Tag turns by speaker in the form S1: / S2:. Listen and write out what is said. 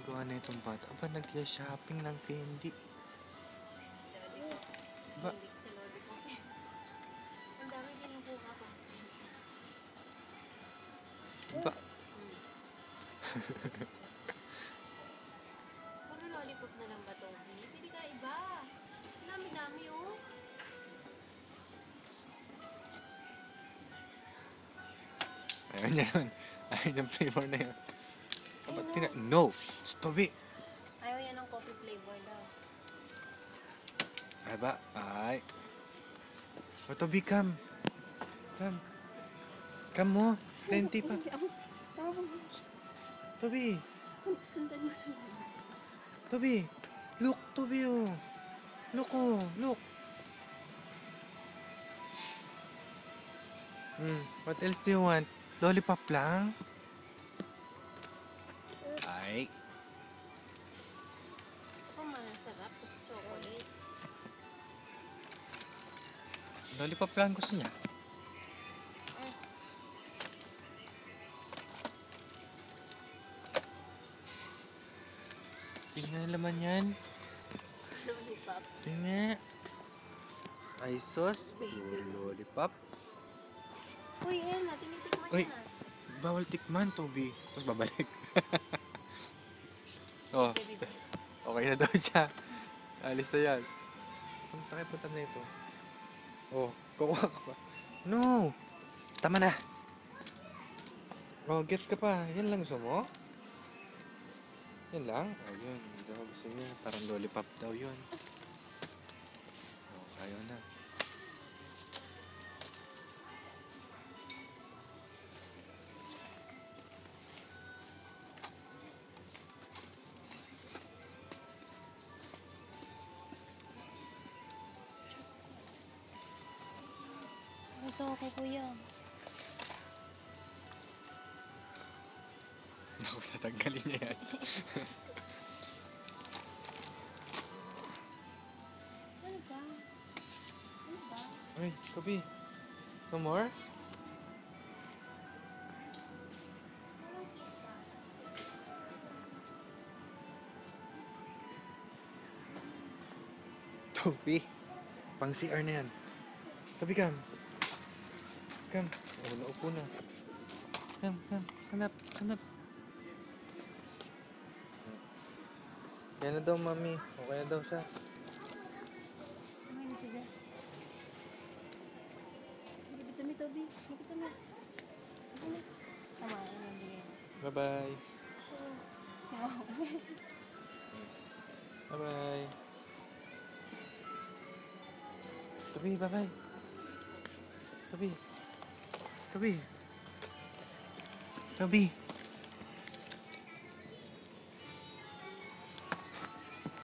S1: ginagawa na itong bata? Aba, nag-shopping ng candy. Ba?
S2: Sa lollipop. Ang dami kinukuha ko.
S1: Ba?
S2: Puro lollipop na lang ba, Toby? Pili ka iba. Ang dami-dami, oh.
S1: Ayaw niya nun. Ayaw niyang flavor na yun. Aba, no! Stop it!
S2: Ayaw yan ng coffee flavor daw.
S1: Ay ba? Ay. O, Toby, come. Come. Come mo. Plenty pa. Toby.
S2: Sundan mo.
S1: Toby. Look, Toby, oh. Look, oh. Look. What else do you want? Lollipop lang? Ay.
S2: Oh, masarap. Kasi chocolate.
S1: Lollipop lang gusto niya. Tingnan naman yan.
S2: Lollipop.
S1: Tingnan. Ay, sauce. Lollipop.
S2: Uy, Elna, tinitikman
S1: Uy.
S2: niya na.
S1: Bawal tikman, Toby. Tapos babalik. Oh, okay na daw siya. Alis na yan. Ang sakit punta na ito. Oh, kukuha ka pa. No! Tama na. Oh, get ka pa. Yan lang gusto mo? Yan lang? Oh, yun. Hindi daw gusto niya. Parang lollipop daw yun. Oh, ayaw na.
S2: Ito, kay kuya.
S1: Naku, tatanggalin niya yan.
S2: Ano ba? Ano ba?
S1: Ay, Toby. No more? Toby. Pang CR na yan. Toby, come. Come. Oh, naupo na. Come. Hanap. Yan na daw, mami. Okay na daw siya.
S2: Ano yun siya dyan? Dami, Toby. Dami. Tama, ano yung bigay.
S1: Bye-bye.
S2: Wow.
S1: Bye-bye. Toby, bye-bye. Toby.